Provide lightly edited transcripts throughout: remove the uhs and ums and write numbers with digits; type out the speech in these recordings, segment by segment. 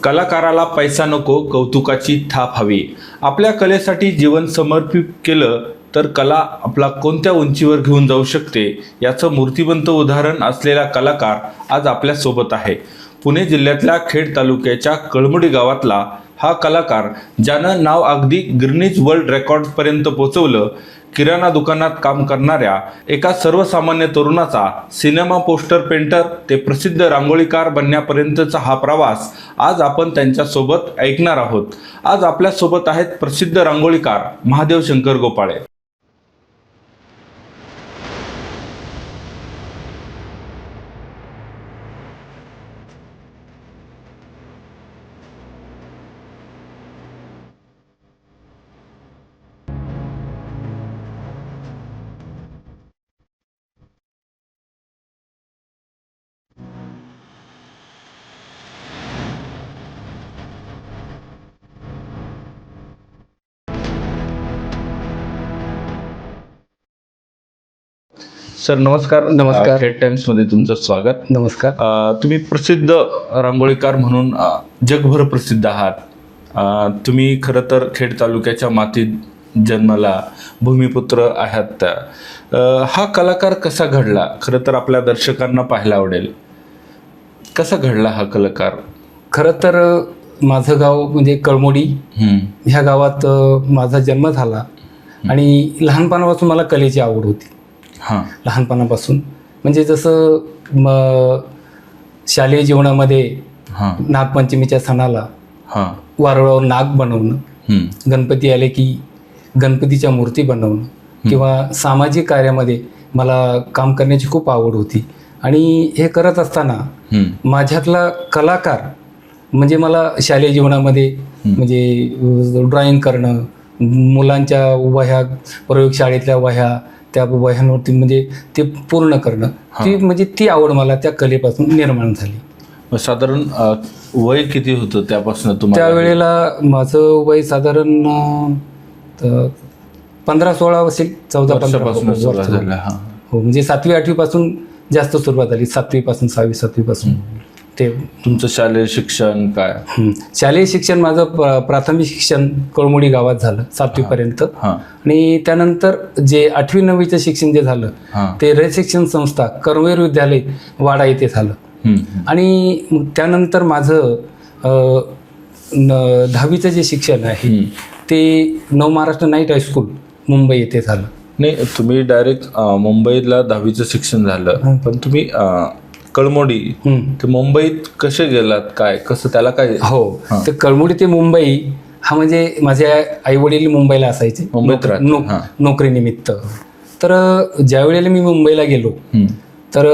कलाकाराला पैसा नको, कौतुकाची थाप हवी. आपल्या कलेसाठी जीवन समर्पित केलं तर कला आपला कोणत्या उंचीवर घेऊन जाऊ शकते याचं मूर्तिमंत उदाहरण असलेला कलाकार आज आपल्यासोबत आहे. पुणे जिल्ह्यातल्या खेड तालुक्याच्या कळमुडी गावातला हा कलाकार, ज्यानं नाव अगदी गिनीज वर्ल्ड रेकॉर्डपर्यंत पोहोचवलं. किराणा दुकानात काम करणाऱ्या एका सर्वसामान्य तरुणाचा सिनेमा पोस्टर पेंटर ते प्रसिद्ध रांगोळीकार बनण्यापर्यंतचा हा प्रवास आज आपण त्यांच्यासोबत ऐकणार आहोत. आज आपल्यासोबत आहेत प्रसिद्ध रांगोळीकार महादेव शंकर गोपाळे. सर नमस्कार. नमस्कार. खेड टाइम्स मध्ये तुमचं स्वागत. नमस्कार. तुम्ही प्रसिद्ध रांगोळीकार म्हणून जगभर प्रसिद्ध आहात. तुम्ही खरं तर खेड तालुक्याच्या मातीत जन्माला भूमिपुत्र आहात. हा कलाकार कसा घडला खरं तर आपल्या दर्शकांना पाहायला आवडेल. कसा घडला हा कलाकार? खरं तर माझं गाव म्हणजे कळमोडी. ह्या गावात माझा जन्म झाला आणि लहानपणापासून मला कलेची आवड होती. लहानपणापासून म्हणजे जसं शालेय जीवनामध्ये नागपंचमीच्या सणाला वारुळावर नाग बनवणं, गणपती आले की गणपतीच्या मूर्ती बनवणं किंवा सामाजिक कार्यामध्ये मला काम करण्याची खूप आवड होती. आणि हे करत असताना माझ्यातला कलाकार म्हणजे मला शालेय जीवनामध्ये म्हणजे ड्रॉइंग करणं, मुलांच्या वह्या, प्रयोगशाळेतल्या वह्या, त्या वह्यांवरती म्हणजे ते पूर्ण करणं, ती म्हणजे ती आवड मला त्या कलेपासून निर्माण झाली. साधारण वय किती होतं त्यापासून तुम्हाला? त्यावेळेला माझं वय साधारण 15-16 असेल, 14-15 पासून. हो, म्हणजे 7वी-8वी पासून जास्त सुरुवात झाली. 7वी पासून 6वी 7वी पासून. ते तुमचं शालेय शिक्षण काय? शालेय शिक्षण माझं प्राथमिक शिक्षण कळमोडी गावात झालं 7वी पर्यंत. आणि त्यानंतर जे 8वी-9वीचं शिक्षण जे झालं ते रयत शिक्षण संस्था कर्मवीर विद्यालय वाडा येथे झालं. आणि त्यानंतर माझं 10वीचं जे शिक्षण आहे ते नवमहाराष्ट्र नाईट हायस्कूल मुंबई येथे झालं. नाही, तुम्ही डायरेक्ट मुंबईला 10वीचं शिक्षण झालं, पण तुम्ही कळमोडी ते मुंबईत कसे गेलात? काय कसं त्याला काय? हो, ते कळमोडी ते मुंबई हा म्हणजे माझे आई वडील मुंबईला असायचे, मुंबईत नोकरीनिमित्त. तर ज्या वेळेला मी मुंबईला गेलो तर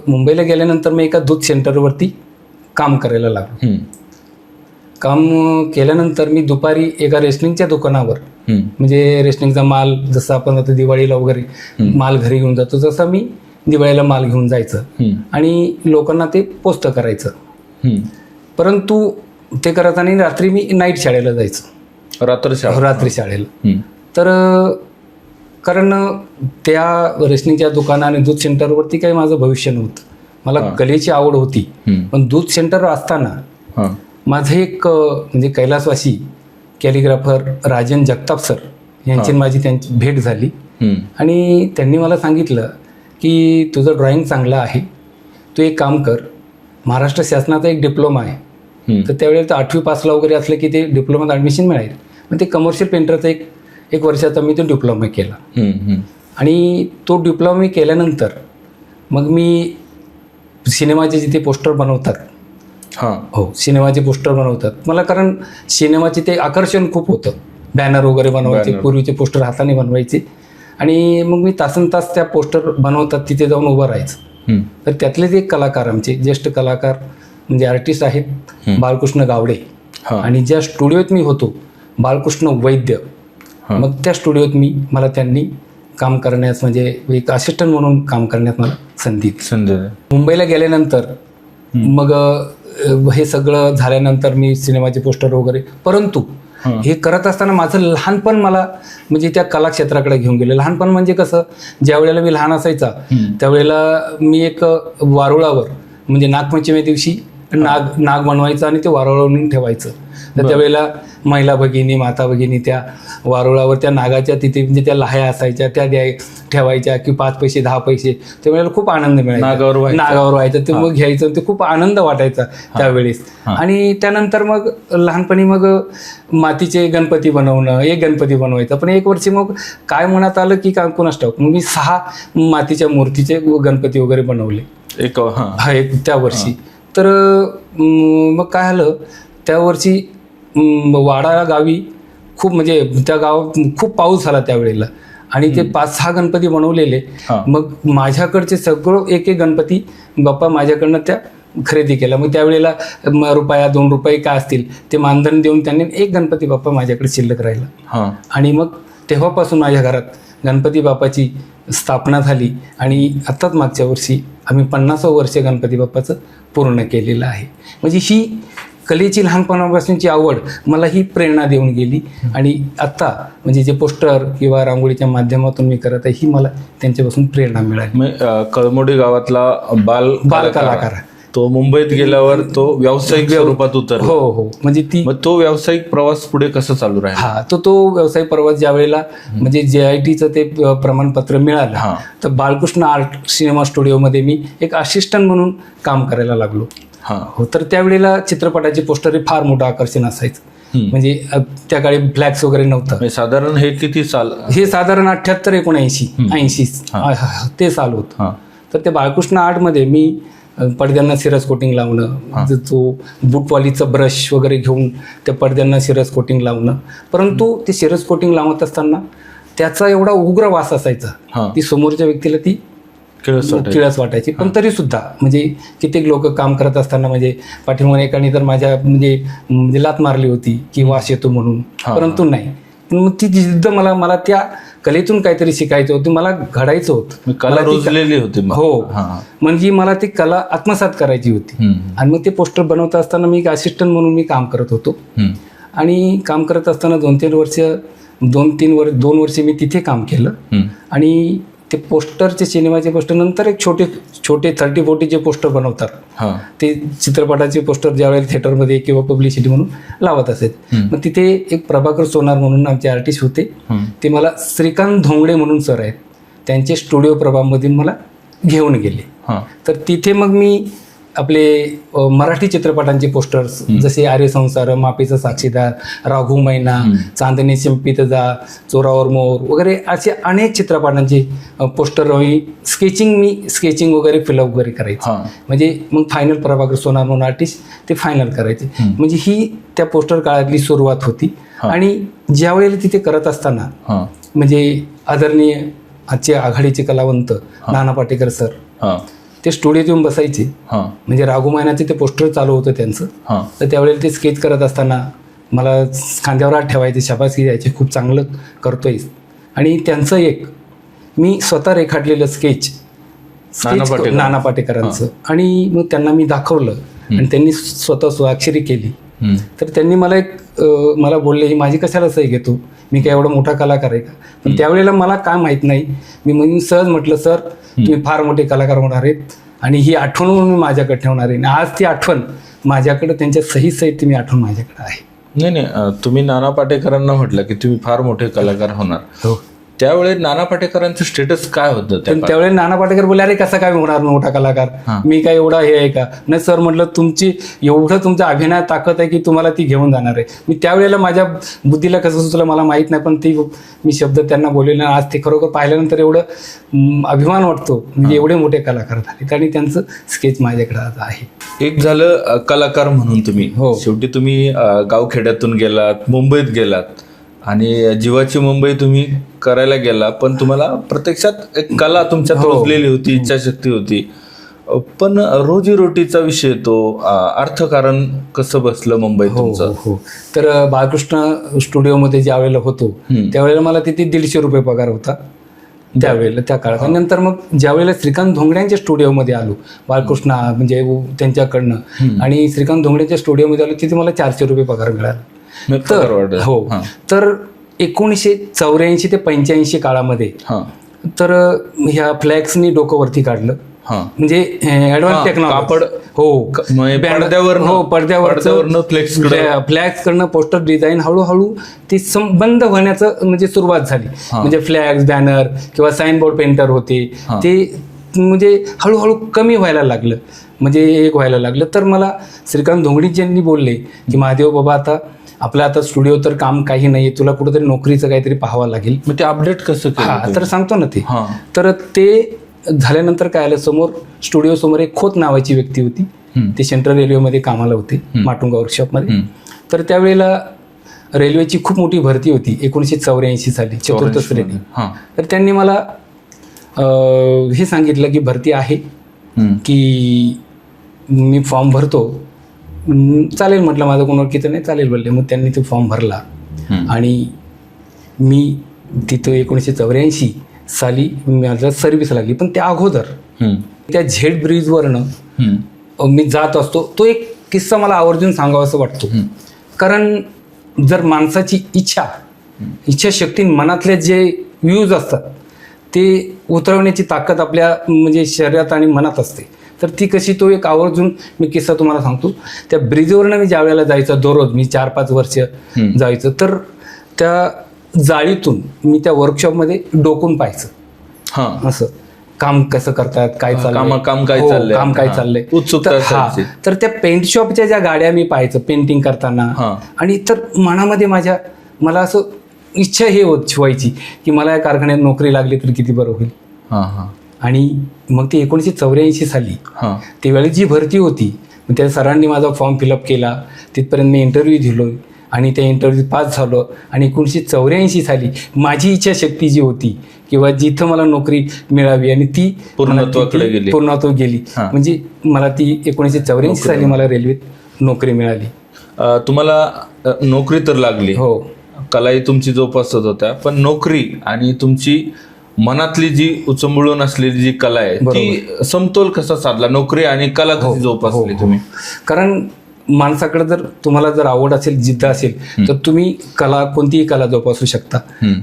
मुंबईला गेल्यानंतर मी एका दूध सेंटरवरती काम करायला लागलो. काम केल्यानंतर मी दुपारी एका रेशनिंगच्या दुकानावर म्हणजे रेशनिंगचा माल जसं आपण आता दिवाळीला वगैरे माल घरी घेऊन जातो तसं मी दिवाळीला माल घेऊन जायचं आणि लोकांना ते पोस्ट करायचं. परंतु ते करताना रात्री मी नाईट शाळेला जायचं, रात्री शाळेला. तर कारण त्या रेशनिंगच्या दुकाना आणि दूध सेंटरवरती काही माझं भविष्य नव्हतं. मला कलेची आवड होती, पण दूध सेंटर असताना माझं एक म्हणजे कैलासवासी कॅलिग्राफर राजन जगताप सर यांची माझी त्यांची भेट झाली. आणि त्यांनी मला सांगितलं की तुझं ड्रॉइंग चांगलं आहे, तू एक काम कर, महाराष्ट्र शासनाचा एक डिप्लोमा आहे. तर त्यावेळेला 8वी पासला वगैरे असलं की ते डिप्लोमात ॲडमिशन मिळालं. मग ते कमर्शियल पेंटरचा एक वर्षाचा मी तो डिप्लोमा केला. आणि तो डिप्लोमा मी केल्यानंतर मग मी सिनेमाचे जिथे पोस्टर बनवतात, हो सिनेमाचे पोस्टर बनवतात मला, कारण सिनेमाचे ते आकर्षण खूप होतं. बॅनर वगैरे बनवायचे, पूर्वीचे पोस्टर हाताने बनवायचे. आणि मग मी तासनतास त्या पोस्टर बनवतात तिथे जाऊन उभं राहायचं. तर त्यातलेच एक कलाकार, आमचे ज्येष्ठ कलाकार म्हणजे आर्टिस्ट आहेत बाळकृष्ण गावडे. आणि ज्या स्टुडिओत मी होतो बाळकृष्ण वैद्य, मग त्या स्टुडिओत मला त्यांनी काम करण्यास म्हणजे एक असिस्टंट म्हणून काम करण्यात मला संधी. मुंबईला गेल्यानंतर मग हे सगळं झाल्यानंतर मी सिनेमाचे पोस्टर वगैरे, परंतु हे करत असताना माझं लहानपण मला म्हणजे त्या कलाक्षेत्राकडे घेऊन गेलं. लहानपण म्हणजे कसं, ज्या वेळेला मी लहान असायचा त्यावेळेला मी एक वारुळावर म्हणजे नागपंचमी दिवशी नाग बनवायचं आणि ते वारुळावरून ठेवायचं. तर त्यावेळेला महिला भगिनी माता भगिनी त्या वारुळावर त्या नागाच्या तिथे म्हणजे त्या लाह्या असायच्या त्या ठेवायच्या की 5 पैसे 10 पैसे. त्यावेळेला खूप आनंद मिळायचा, नागावर व्हायचं ते मग घ्यायचं, ते खूप आनंद वाटायचा त्यावेळेस. आणि त्यानंतर मग लहानपणी मग मातीचे गणपती बनवणं, एक गणपती बनवायचा. पण एक वर्षी मग काय मनात आलं की काय कोणास ठाऊक, मग मी 6 मातीच्या मूर्तीचे गणपती वगैरे बनवले एक त्या वर्षी. तर मग काय झालं त्या वर्षी वाडा गावी खूप म्हणजे त्या गावात खूप पाऊस झाला त्यावेळेला आणि ते 5-6 गणपती बनवलेले. मग माझ्याकडचे सगळं एक गणपती बाप्पा माझ्याकडनं त्या खरेदी केला. मग त्यावेळेला रुपया 2 रुपये काय असतील ते मानधन देऊन त्यांनी एक गणपती बाप्पा माझ्याकडे शिल्लक राहिला. आणि मग तेव्हापासून माझ्या घरात गणपती बाप्पाची स्थापना झाली आणि आत्ताच मागच्या वर्षी आम्ही 50वं वर्ष गणपती बाप्पाचं पूर्ण केलेलं आहे. म्हणजे ही कलेची लहानपणापासूनची आवड मला ही प्रेरणा देऊन गेली आणि आत्ता म्हणजे जे पोस्टर किंवा रांगोळीच्या माध्यमातून मी करत आहे ही मला त्यांच्यापासून प्रेरणा मिळाली. कळमोडी गावातला बाल कलाकार तो मुंबईत गेल्यावर तो व्यावसायिक स्वरूपात उतरला. हो म्हणजे मग तो व्यावसायिक प्रवास पुढे कसा चालू राहिला? तो व्यावसायिक प्रवास ज्या वेळेला म्हणजे JITचं ते प्रमाणपत्र मिळालं तर बालकृष्ण आर्ट सिनेमा स्टुडिओमध्ये मी एक असिस्टंट म्हणून काम करायला लागलो. हो, तर त्यावेळेला चित्रपटाचे पोस्टर फार मोठं आकर्षण असायचं. म्हणजे त्या काळी फ्लॅक्स वगैरे नव्हतं. साधारण हे किती साल? हे साधारण 78-79-80 ते साल होतं. तर ते बालकृष्ण आर्टमध्ये मी पडद्यांना सिरस कोटिंग लावणं, जो बूट पॉलिशचं ब्रश वगैरे घेऊन त्या पडद्यांना सिरस कोटिंग लावणं. परंतु ते सिरस कोटिंग लावत असताना त्याचा एवढा उग्र वास असायचा ती समोरच्या व्यक्तीला ती किळस वाटायची. पण तरी सुद्धा म्हणजे कित्येक लोक काम करत असताना म्हणजे पाठीमागे एकाने तर माझ्या म्हणजे लात मारली होती की वास येतो म्हणून, परंतु नाही. पण मग ती जिद्द मला त्या कलेतून काहीतरी शिकायचं होतं, मला घडायचं होतं, कला रुजलेली होती. हो, म्हणजे मला ती कला आत्मसात करायची होती. आणि मग ते पोस्टर बनवत असताना मी एक असिस्टंट म्हणून मी काम करत होतो. आणि काम करत असताना 2 वर्ष मी तिथे काम केलं. आणि ते पोस्टरचे सिनेमाचे पोस्टर नंतर एक छोटे 30-40 पोस्टर बनवतात ते चित्रपटाचे पोस्टर ज्यावेळेला थिएटरमध्ये किंवा पब्लिसिटी म्हणून लावत असेल. मग तिथे एक प्रभाकर सोनार म्हणून आमचे आर्टिस्ट होते, ते मला श्रीकांत धोंगडे म्हणून सर आहेत, त्यांचे स्टुडिओ प्रभामधून मला घेऊन गेले. तर तिथे मग मी आपले मराठी चित्रपटांचे पोस्टर्स जसे आर्य संसार, माफीचा साक्षीदार, राघू मैना, चांदणी शिंपीत जा, चोरावर मोर वगैरे असे अनेक चित्रपटांचे पोस्टर स्केचिंग वगैरे फिलअप वगैरे करायचे. म्हणजे मग फायनल प्रभाकर सोनार म्हणून आर्टिस्ट ते फायनल करायचे. म्हणजे ही त्या पोस्टर काळातली सुरुवात होती. आणि ज्या वेळेला तिथे करत असताना म्हणजे आदरणीय आजचे आघाडीचे कलावंत नाना पाटेकर सर ते स्टुडिओत येऊन बसायचे. म्हणजे राघू मैनाचे ते पोस्टर चालू होतं त्यांचं. तर त्यावेळेला ते स्केच करत असताना मला खांद्यावर हात ठेवायचे, शाबासकी द्यायचे, खूप चांगलं करतोय. आणि त्यांचं एक मी स्वतः रेखाटलेलं स्केच नाना पाटेकरांचं आणि मग त्यांना मी दाखवलं आणि त्यांनी स्वतः स्वाक्षरी केली. तर त्यांनी मला बोलले ही माझी कशाला सही घेतो, मी काय एवढा मोठा कलाकार आहे का? पण त्यावेळेला मला काय माहीत नाही, मी म्हणून सहज म्हटलं सर तुम्ही फार मोठे कलाकार होणार आहेत आणि ही आठवण म्हणून मी माझ्याकडे ठेवणार आहे. आज ती आठवण माझ्याकडे त्यांच्या सहित ती आठवण माझ्याकडे आहे. नाही, तुम्ही नाना पाटेकरांना म्हटलं की तुम्ही फार मोठे कलाकार होणार. त्यावेळेस नाना पाटेकरांचं स्टेटस काय होतं? त्यावेळेस नाना पाटेकर बोलले अरे कसा काय होणार मोठा कलाकार, मी काय एवढा हे आहे का? नाही सर म्हटलं तुमचा अभिनय ताकद आहे की तुम्हाला ती घेऊन जाणार आहे. मी त्यावेळेला माझ्या बुद्धीला कसं सुचलं मला माहीत नाही, पण मी शब्द त्यांना बोललेले. आज ते खरोखर पाहिल्यानंतर एवढं अभिमान वाटतो, म्हणजे एवढे मोठे कलाकार झाले आणि त्यांचं स्केच माझ्याकडे आज आहे. एक झालं कलाकार म्हणून तुम्ही, शेवटी तुम्ही गावखेड्यातून गेलात, मुंबईत गेलात आणि जीवाची मुंबई तुम्ही करायला गेला. पण तुम्हाला प्रत्यक्षात एक कला तुमच्यात रुजलेली होती, इच्छाशक्ती होती. पण रोजीरोटीचा विषय तो अर्थकारण कसं बसलं मुंबईत तुमचं? तर बालकृष्ण स्टुडिओमध्ये ज्या वेळेला होतो त्यावेळेला मला तिथे 150 रुपये पगार होता त्यावेळेला त्या काळात. नंतर मग ज्या वेळेला श्रीकांत धोंगड्यांच्या स्टुडिओमध्ये आलो बालकृष्ण म्हणजे त्यांच्याकडनं, आणि श्रीकांत धोंगड्यांच्या स्टुडिओमध्ये आलो तिथे मला 400 रुपये पगार मिळाला. तर 1984 ते 85 काळामध्ये तर ह्या फ्लॅक्सनी डोकं वरती काढलं हा. म्हणजे ऍडव्हान्स टेक्नॉलॉजी कापड हो पडद्यावरनं फ्लॅक्स करणं, पोस्टर डिझाईन, हळूहळू ते बंद होण्याचं म्हणजे सुरुवात झाली. म्हणजे फ्लॅक्स, बॅनर किंवा साईन बोर्ड पेंटर होते ते म्हणजे हळूहळू कमी व्हायला लागलं, म्हणजे एक व्हायला लागलं. तर मला श्रीकांत धोंगडीजी यांनी बोलले की महादेव बाबा, आता स्टुडिओ तर काम काही नाही, तुला कुठेतरी नोकरीचं काहीतरी पाहावं लागेल. मग ते अपडेट कसं केलं? तर सांगतो ना ते. तर ते झाल्यानंतर काय आलं, समोर स्टुडिओ समोर एक खोत नावाची व्यक्ती होती. ते सेंट्रल रेल्वेमध्ये कामाला होते, माटुंगा वर्कशॉपमध्ये. तर त्यावेळेला रेल्वेची खूप मोठी भरती होती 1984 साली, 4th श्रेणी. तर त्यांनी मला हे सांगितलं की भरती आहे, की मी फॉर्म भरतो. चालेल म्हटलं, माझं कोण ओळखीचं नाही, चालेल बोलले. मग त्यांनी तो फॉर्म भरला आणि मी तिथं 1984 साली माझ्या सर्व्हिस लागली. पण त्या अगोदर त्या झेड ब्रिजवरनं मी जात असतो. तो एक किस्सा मला आवर्जून सांगावासा वाटतो. कारण जर माणसाची इच्छाशक्ती, मनातले जे व्ह्यूज असतात ते उतरवण्याची ताकद आपल्या म्हणजे शरीरात आणि मनात असते. तर ती कशी, तो एक आवर्जून मी किस्सा तुम्हाला सांगतो. त्या ब्रिजवरनं मी ज्या वेळेला जायचं, दररोज मी 4-5 वर्ष जायचं, तर त्या जाळीतून मी त्या वर्कशॉपमध्ये डोकून पाहायचं, असं काम कसं करतात, काय चाललंय, काम काय चाललंय. तर त्या पेंट शॉपच्या ज्या गाड्या मी पाहायचं पेंटिंग करताना, आणि तर मनामध्ये मला असं इच्छा हे व्हायची की मला या कारखान्यात नोकरी लागली तर किती बरं होईल. आणि मग ती 1984 साली त्यावेळी जी भरती होती, त्या सरांनी माझा फॉर्म फिलअप केला, तिथपर्यंत मी इंटरव्ह्यू दिलो आणि त्या इंटरव्ह्यू पास झालो. आणि 1984 साली माझी इच्छाशक्ती जी होती किंवा जिथं मला नोकरी मिळावी आणि ती पूर्णत्वात गेली. म्हणजे मला ती 1984 साली मला रेल्वेत नोकरी मिळाली. तुम्हाला नोकरी तर लागली, हो, कलाही तुमची जोपासत होत्या, पण नोकरी आणि तुमची मनातली जी उचंबळून असलेली जी कला आहे ती समतोल कसा साधला, नोकरी आणि कला कशी जोपासली तुम्ही? कारण माणसाकडे जर तुम्हाला जर आवड असेल, जिद्द असेल, तर तुम्ही कोणतीही कला जोपासू शकता.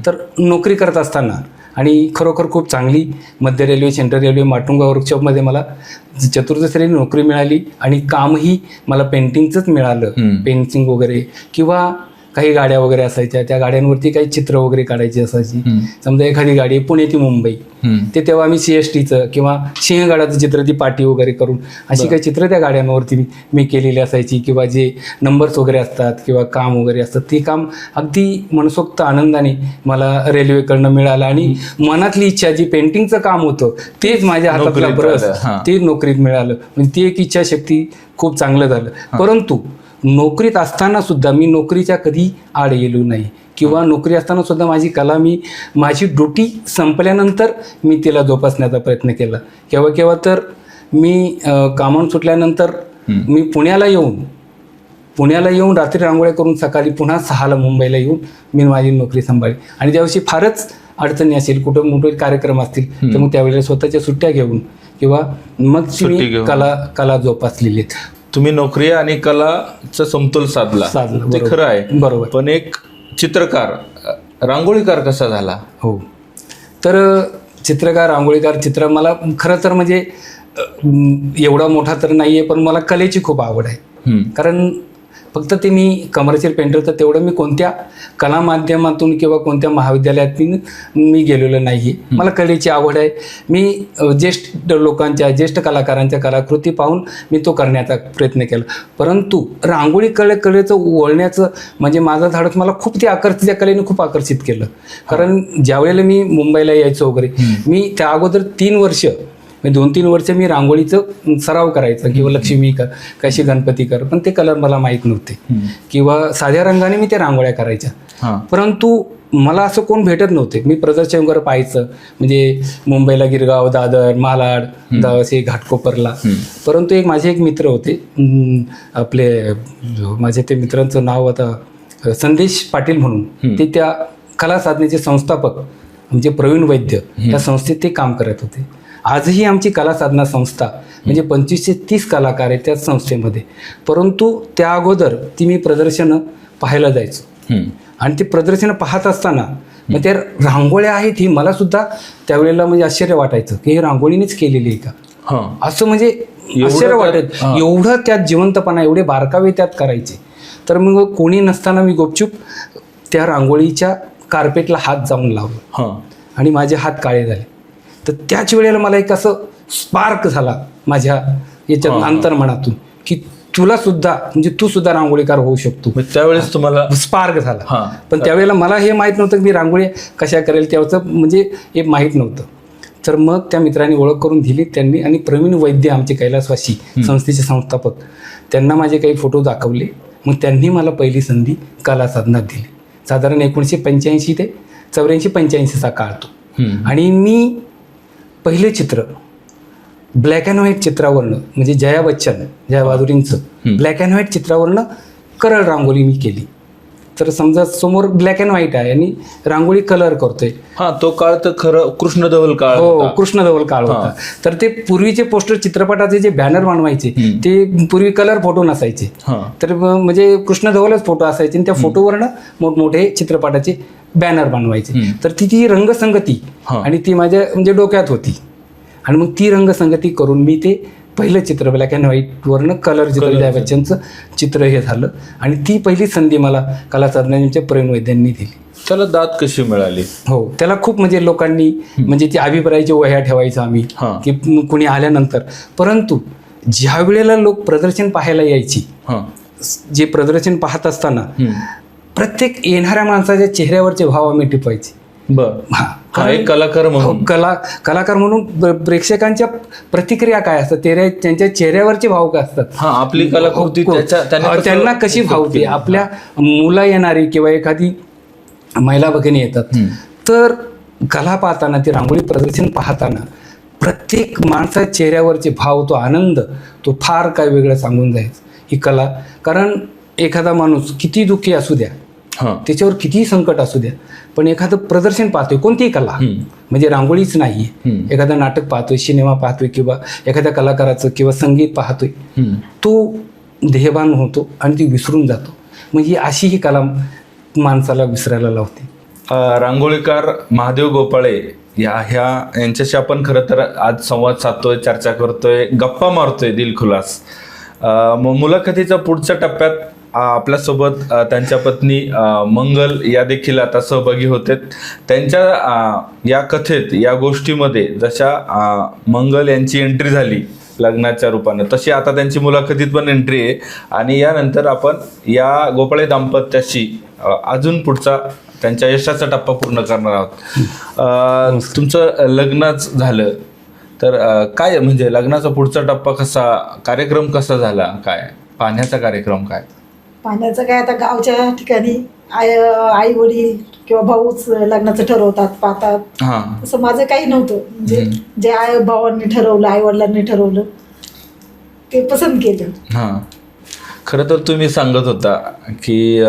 तर नोकरी करत असताना आणि खरोखर खूप चांगली मध्य रेल्वे, सेंट्रल रेल्वे, माटुंगा वर्कशॉपमध्ये मला 4th श्रेणी नोकरी मिळाली. आणि कामही मला पेंटिंगचंच मिळालं, पेंटिंग वगैरे, किंवा काही गाड्या वगैरे असायच्या, त्या गाड्यांवरती काही चित्र वगैरे काढायची असायची. समजा एखादी गाडी पुणे ती मुंबई, ते तेव्हा आम्ही CSTचं किंवा सिंहगडाचं चित्र, ती पाटी वगैरे करून अशी काही चित्र त्या गाड्यांवरती मी केलेली असायची. किंवा जे नंबर्स वगैरे असतात किंवा काम वगैरे असतात, ते काम अगदी मनसोक्त आनंदाने मला रेल्वेकडनं मिळालं. आणि मनातली इच्छा, जी पेंटिंगचं काम होतं तेच माझ्या हातातला ब्रश, ते नोकरीत मिळालं. म्हणजे ती एक इच्छाशक्ती, खूप चांगलं झालं. परंतु नोकरीत असताना सुद्धा मी नोकरीच्या कधी आड गेलो नाही, किंवा नोकरी असताना सुद्धा माझी ड्युटी संपल्यानंतर मी तिला जोपासण्याचा प्रयत्न केला. केव्हा तर मी कामावून सुटल्यानंतर मी पुण्याला येऊन रात्री रांगोळ्या करून सकाळी पुन्हा 6ला मुंबईला येऊन मी माझी नोकरी सांभाळली. आणि त्याविषयी फारच अडचणी असेल, कुठं मोठे कार्यक्रम असतील, तर मग त्यावेळेला स्वतःच्या सुट्ट्या घेऊन किंवा मग मी कला जोपासलेली आहेत. तुम्ही नोकरी आणि कलाचा समतोल साधला, ते खरं आहे, बरोबर. पण एक चित्रकार, रांगोळीकार कसा झाला? हो, तर चित्रकार, रांगोळीकार, चित्र मला खरं तर म्हणजे एवढा मोठा तर नाहीये, पण मला कलेची खूप आवड आहे. कारण फक्त ते मी कमर्शियल पेंटर, तर तेवढं मी कोणत्या कला माध्यमातून किंवा कोणत्या महाविद्यालयातून मी गेलेलो नाही. मला कलेची आवड आहे. मी ज्येष्ठ कलाकारांच्या कलाकृती पाहून मी तो करण्याचा प्रयत्न केला. परंतु रांगोळी कलेचं वळण्याचं म्हणजे माझं धाडस मला खूप त्या कलेने खूप आकर्षित केलं. कारण ज्या वेळेला मी मुंबईला यायचो वगैरे, मी त्या अगोदर 3 वर्ष 2-3 वर्ष मी रांगोळीचं सराव करायचं, किंवा लक्ष्मी कर, कशी गणपती कर, पण ते कलर मला माहीत नव्हते, किंवा साध्या रंगाने मी ते रांगोळ्या करायच्या. परंतु मला असं कोण भेटत नव्हते. मी प्रदर्शन वगैरे पाहायचं, म्हणजे मुंबईला गिरगाव, दादर, मालाड, असे घाटकोपरला. परंतु माझे एक मित्र होते, आपले माझे ते मित्रांचं नाव आता संदेश पाटील म्हणून, ते त्या कला साधनेचे संस्थापक म्हणजे प्रवीण वैद्य, त्या संस्थेत ते काम करत होते. आजही आमची कला साधना संस्था म्हणजे 25 ते 30 कलाकार आहेत त्या संस्थेमध्ये. परंतु त्या अगोदर ती मी प्रदर्शनं पाहायला जायचो. आणि ते प्रदर्शनं पाहत असताना मग त्या रांगोळ्या आहेत, ही मला सुद्धा त्यावेळेला म्हणजे आश्चर्य वाटायचं की हे रांगोळीनेच केलेली आहे का. असं म्हणजे आश्चर्य वाटत, एवढं त्यात जिवंतपणा, एवढे बारकावे त्यात करायचे. तर मग कोणी नसताना मी गुपचूप त्या रांगोळीच्या कार्पेटला हात जाऊन लावलो आणि माझे हात काळे झाले. तर त्याच वेळेला मला एक असं स्पार्क झाला माझ्या याच्यात अंतर्मनातून की तुला सुद्धा म्हणजे तू सुद्धा रांगोळीकार होऊ शकतो. त्यावेळेस तुम्हाला स्पार्क झाला. पण त्यावेळेला मला हे माहीत नव्हतं की मी रांगोळी कशा करेल, त्याचं म्हणजे हे माहीत नव्हतं. तर मग त्या मित्रांनी ओळख करून दिली त्यांनी, आणि प्रवीण वैद्य आमचे कैलासवासी संस्थेचे संस्थापक, त्यांना माझे काही फोटो दाखवले. मग त्यांनी मला पहिली संधी कला साधनात दिली. साधारण 1985 ते 84-85चा काळ तो. आणि मी पहिले चित्र ब्लॅक अँड व्हाईट चित्रावरनं, म्हणजे जया बहादुरींचं ब्लॅक अँड व्हाईट चित्रावरनं करळ रांगोळी मी केली. तर समजा समोर ब्लॅक अँड व्हाईट आहे आणि रांगोळी कलर करतोय. तो काळ तर खरं कृष्णधवल काळ. हो, कृष्णधवल काळ होता. तर ते पूर्वीचे पोस्टर चित्रपटाचे जे बॅनर बनवायचे ते पूर्वी कलर फोटो नसायचे. तर म्हणजे कृष्णधवलच फोटो असायचे आणि त्या फोटोवरनं मोठमोठे चित्रपटाचे बॅनर बनवायचे. तर ती रंगसंगती आणि ती माझ्या म्हणजे डोक्यात होती. आणि मग ती रंगसंगती करून मी ते पहिलं चित्र ब्लॅक अँड व्हाईटवरनं कलर चित्र, जया बच्चनचं चित्र हे झालं. आणि ती पहिली संधी मला कला साधनांच्या प्रवीण वैद्यांनी दिली. त्याला दाद कशी मिळाली? हो, त्याला खूप म्हणजे लोकांनी म्हणजे ती अभिप्रायाची वह्या ठेवायचं आम्ही की कुणी आल्यानंतर. परंतु ज्या वेळेला लोक प्रदर्शन पाहायला यायची, जे प्रदर्शन पाहत असताना प्रत्येक येणाऱ्या माणसाच्या चेहऱ्यावरचे भाव आम्ही टिपवायचे. एक कलाकार म्हणून कलाकार म्हणून प्रेक्षकांच्या प्रतिक्रिया काय असतात, त्यांच्या चेहऱ्यावरचे भाव काय असतात, आपली कलाकृती त्यांना कशी भावते. आपल्या मुलं येणारी किंवा एखादी महिला भगिनी येतात, तर कला पाहताना, ती रांगोळी प्रदर्शन पाहताना प्रत्येक माणसाच्या चेहऱ्यावरचे भाव, तो आनंद, तो फार काय वेगळं सांगून जायचं ही कला. कारण एखादा माणूस किती दुःखी असू द्या, त्याच्यावर कितीही संकट असू द्या, पण एखादं प्रदर्शन पाहतोय, कोणतीही कला म्हणजे रांगोळीच नाहीये, एखादं नाटक पाहतोय, सिनेमा पाहतोय किंवा एखाद्या कलाकाराचं किंवा संगीत पाहतोय, तो देहभान होतो आणि ती विसरून जातो. म्हणजे अशी ही कला माणसाला विसरायला लावते. रांगोळीकार महादेव गोपाळे यांच्याशी आपण खरं तर आज संवाद साधतोय, चर्चा करतोय, गप्पा मारतोय दिलखुलास. मुलाखतीच्या पुढच्या टप्प्यात आपल्यासोबत त्यांच्या पत्नी मंगल या देखील आता सहभागी होते. त्यांच्या या कथेत, या गोष्टीमध्ये जशा मंगल यांची एंट्री झाली लग्नाच्या रूपाने, तशी आता त्यांची मुलाखतीत पण एंट्री आहे. आणि यानंतर आपण या गोपाळे दाम्पत्याशी अजून पुढचा त्यांच्या यशाचा टप्पा पूर्ण करणार आहोत. तुमचं लग्नच झालं तर काय म्हणजे लग्नाचा पुढचा टप्पा कसा, कार्यक्रम कसा झाला, काय पाहण्याचा कार्यक्रम, काय पाहण्याचं काय, आता गावच्या ठिकाणी आई वडील किंवा भाऊच लग्नाचं ठरवतात, पाहतात. तसं माझं काही नव्हतं. म्हणजे जे आई भावांनी ठरवलं, आई वडिलांनी ठरवलं ते पसंत केलं. खरं तर तुम्ही सांगत होता की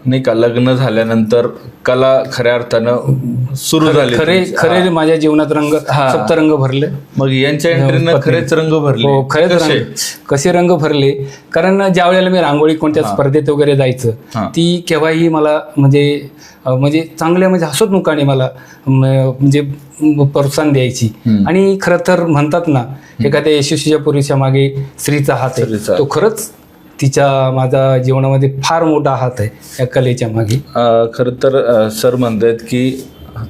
नाही का, लग्न झाल्यानंतर कला खऱ्या अर्थानं सुरू झाली. खरे माझ्या जीवनात सप्तरंग भरले. मग यांच्या एंट्रीनं खरेच रंग भरले. हो, खरेच कसे रंग भरले. कारण ज्या वेळेला मी रांगोळी कोणत्या स्पर्धेत वगैरे जायचं, ती केव्हाही मला म्हणजे चांगल्या म्हणजे हसतमुखाने मला म्हणजे प्रोत्साहन द्यायची. आणि खरं तर म्हणतात ना, एखाद्या यशस्वीच्या पुरुषा मागे स्त्रीचा हात आहे. तो खरंच माझा जीवनामध्ये फार मोठा हात आहे या कलेच्या मागे. खरं तर सर म्हणतात की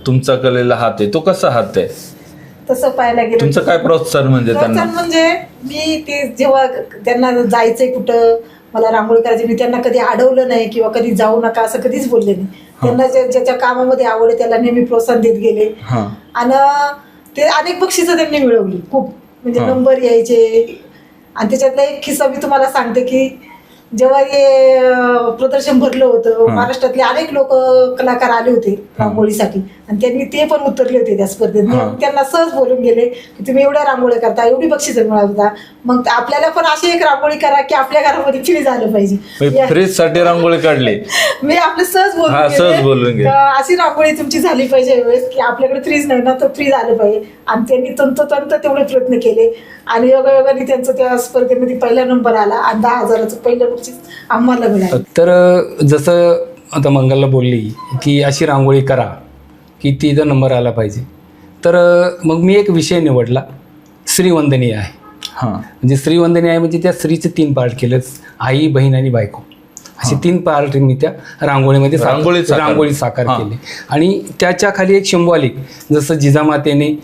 तुमचा कलेला हात आहे. तो कसा हात आहे तसं पाहायला गेलं, तुमचं काय प्रोत्साहन म्हणजे त्यांना? म्हणजे मी ते जेव्हा त्यांना जायचंय कुठं, मला रांगोळी करायची, मी त्यांना कधी अडवलं नाही किंवा कधी जाऊ नका असं कधीच बोलले नाही. त्यांना ज्याच्या कामामध्ये आवड आहे त्याला नेहमी प्रोत्साहन देत गेले. आणि ते अनेक बक्षिसं त्यांनी मिळवली, खूप म्हणजे नंबर यायचे. आणि त्याच्यातला एक किस्सा मी तुम्हाला सांगते की जेव्हा हे प्रदर्शन भरलं होतं, महाराष्ट्रातले अनेक लोक कलाकार आले होते रांगोळीसाठी आणि त्यांनी ते पण उतरले होते त्या स्पर्धेत. त्यांना सहज बोलून गेले की तुम्ही एवढ्या रांगोळी करता, एवढी बक्षिसं मिळवता, मग आपल्याला पण अशी एक रांगोळी करा की आपल्या घरामध्ये फ्रीज झालं पाहिजे. फ्रीज साठी रांगोळी काढली मी आपलं सहज बोलून गेले, अशी रांगोळी तुमची झाली पाहिजे वेळेस की आपल्याकडे फ्रीज नाही ना, तर फ्रीज आलं पाहिजे. आणि त्यांनी तंतोतंत तेवढे प्रयत्न केले आणि योगायोगाने त्यांचं त्या स्पर्धेमध्ये पहिला नंबर आला आणि 10,000चं पहिलं बक्षीस आम्हाला मिळालं. तर जसं आता मंगलला बोलली की अशी रांगोळी करा की तिचा नंबर आला पाहिजे, तर मग मी एक विषय निवडला श्रीवंदनीय आहे. हां म्हणजे श्रीवंदनीय आहे म्हणजे त्या स्त्रीचे 3 पार्ट केले, आई, बहीण आणि बायको, असे 3 पार्ट मी त्या रांगोळीमध्ये रांगोळी साकार केली. आणि त्याच्या खाली एक सिंबॉलिक, जसं जिजामातेने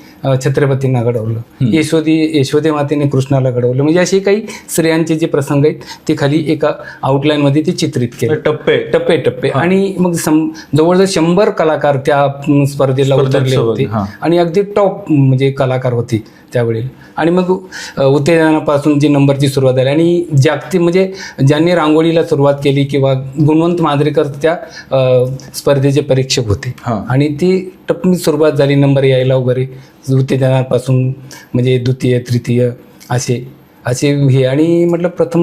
छत्रपतींना घडवलं, यशोदे मातेने कृष्णाला घडवलं, म्हणजे असे काही स्त्रियांचे जे प्रसंग आहेत ते खाली एका आउटलाईनमध्ये ते चित्रित केले, टप्पे. आणि मग जवळजवळ 100 कलाकार त्या स्पर्धेला उतरले होते आणि अगदी टॉप म्हणजे कलाकार होते त्यावेळी. आणि मग उत्तेजनापासून जी नंबरची सुरुवात झाली आणि जागतिक म्हणजे ज्यांनी रांगोळीला सुरुवात केली किंवा गुणवंत मांजरेकर त्या स्पर्धेचे परीक्षक होते आणि ती टप्पी सुरुवात झाली नंबर यायला वगैरे, उत्तेजनापासून म्हणजे द्वितीय तृतीय असे हे. आणि म्हटलं प्रथम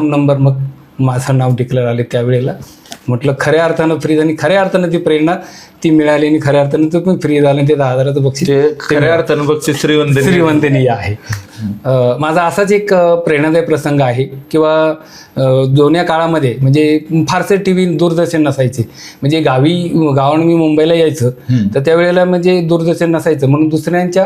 नंबर मग माझं नाव डिक्लेअर आले त्यावेळेला. म्हटलं खऱ्या अर्थानं फ्रीज, आणि खऱ्या अर्थानं ती प्रेरणा ती मिळाली आणि खऱ्या अर्थानं तो पण फ्री झालं. ते 10,000चं बक्षीस खऱ्या अर्थानं बक्षीस श्रीवंदनीय आहे. माझा असाच एक प्रेरणादायी प्रसंग आहे किंवा जुन्या काळामध्ये म्हणजे फारसे टी व्ही दूरदर्शन नसायचे, म्हणजे गावानं मी मुंबईला यायचं तर त्यावेळेला म्हणजे दूरदर्शन नसायचं, म्हणून दुसऱ्यांच्या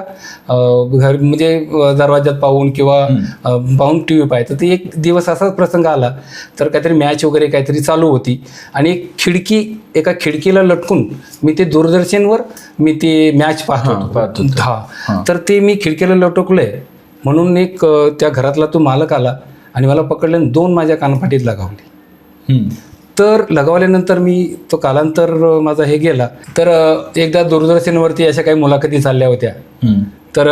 घर म्हणजे दरवाज्यात पाहून किंवा पाहून टी व्ही पाहायचं. तर एक दिवस असाच प्रसंग आला, तर काहीतरी मॅच वगैरे काहीतरी चालू होती आणि एका खिडकीला लटकून मी ते दूरदर्शनवर मी ते मॅच पाहतो. तर ते मी खिडकीला लटकलोय म्हणून एक त्या घरातला तो मालक आला आणि मला पकडलं, 2 माझ्या कानपाटीत लगावले. तर लगावल्यानंतर मी तो कालांतर माझा हे गेला. तर एकदा दूरदर्शनवरती अशा काही मुलाखती चालल्या होत्या. तर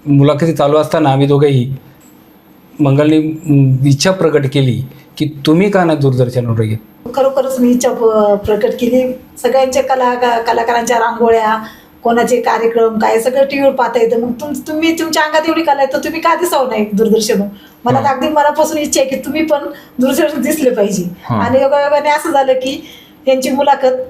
मुलाखती चालू असताना आम्ही दोघंही मंगलने इच्छा प्रकट केली की तुम्ही का ना दूरदर्शनवर गेले. खरोखरच मी इच्छा प्रकट केली. सगळ्यांच्या कलाकारांच्या रांगोळ्या, कोणाचे कार्यक्रम काय सगळं टीव्हीवर पाहता येतं. मग तुम्ही तुमच्या अंगात एवढी कला आहे तर तुम्ही का दिसावं नाही दूरदर्शनवर. मला तर अगदी मनापासून इच्छा आहे की तुम्ही पण दूरदर्शन दिसले पाहिजे. आणि योगायोगाने असं झालं की त्यांची मुलाखत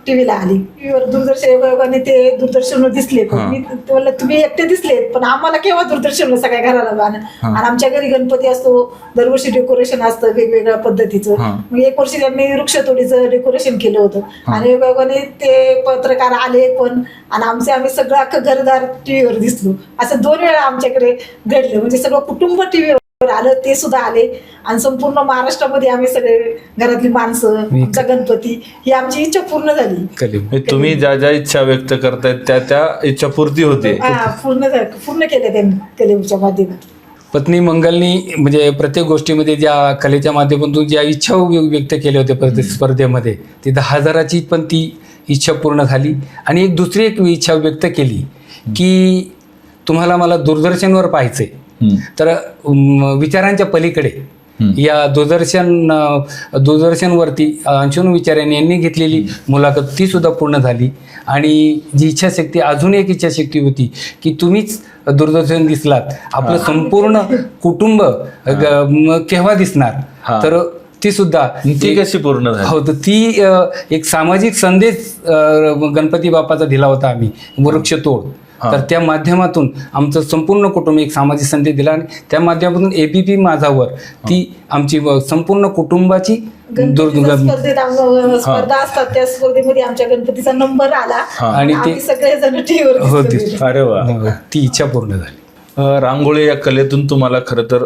टीव्हीला आली, टीव्हीवर दूरदर्शन योगायोगाने ते दूरदर्शनवर दिसले. मी बोलले तुम्ही एकटे दिसलेत पण आम्हाला केव्हा दूरदर्शनवर सगळ्या घराला. आणि आमच्या घरी गणपती असतो, दरवर्षी डेकोरेशन असतं वेगवेगळ्या पद्धतीचं. मग एक वर्षी त्यांनी वृक्षतोडीचं डेकोरेशन केलं होतं आणि योगायोगाने ते पत्रकार आले पण, आणि आम्ही सगळं अख्खं घरदार टीव्हीवर दिसलो. असं 2 वेळा आमच्याकडे घडलं, म्हणजे सगळं कुटुंब टीव्हीवर आलं, ते सुद्धा आले. आणि संपूर्ण महाराष्ट्रामध्ये आम्ही सगळे घरातली माणसं, आमचा गणपती, ही आमची इच्छा पूर्ण झाली. तुम्ही ज्या इच्छा व्यक्त करतायत त्या इच्छा पूर्ती होते. पूर्ण केल्या त्यांनी कलेच्या माध्यमातून. पत्नी मंगलनी म्हणजे प्रत्येक गोष्टीमध्ये ज्या कलेच्या माध्यमातून ज्या इच्छा व्यक्त केल्या होत्या प्रत्येक स्पर्धेमध्ये, ती 10,000ची पण ती इच्छा पूर्ण झाली. आणि एक दुसरी इच्छा व्यक्त केली की तुम्हाला मला दूरदर्शनवर पाहायचंय, तर विचारांच्या पलीकडे या दूरदर्शनवरती अंशुन विचारांनी यांनी घेतलेली मुलाखत ती सुद्धा पूर्ण झाली. आणि जी इच्छाशक्ती, अजून एक इच्छाशक्ती होती की तुम्हीच दूरदर्शन दिसलात, आपलं संपूर्ण कुटुंब केव्हा दिसणार, तर ती सुद्धा ती कशी पूर्ण झाली. हो, तर ती एक सामाजिक संदेश गणपती बाप्पाचा दिला होता आम्ही, वृक्षतोड. तर त्या माध्यमातून आमचं संपूर्ण कुटुंब एक सामाजिक संदेश दिला आणि त्या माध्यमातून ABP माझावर ती आमची संपूर्ण कुटुंबाची स्पर्धा असतात, त्या स्पर्धेमध्ये आमच्या गणपतीचा नंबर आला आणि ते सगळेजण टीव्हीवर. अरे वा, ती इच्छा पूर्ण झाली. रांगोळी या कलेतून तुम्हाला खरं तर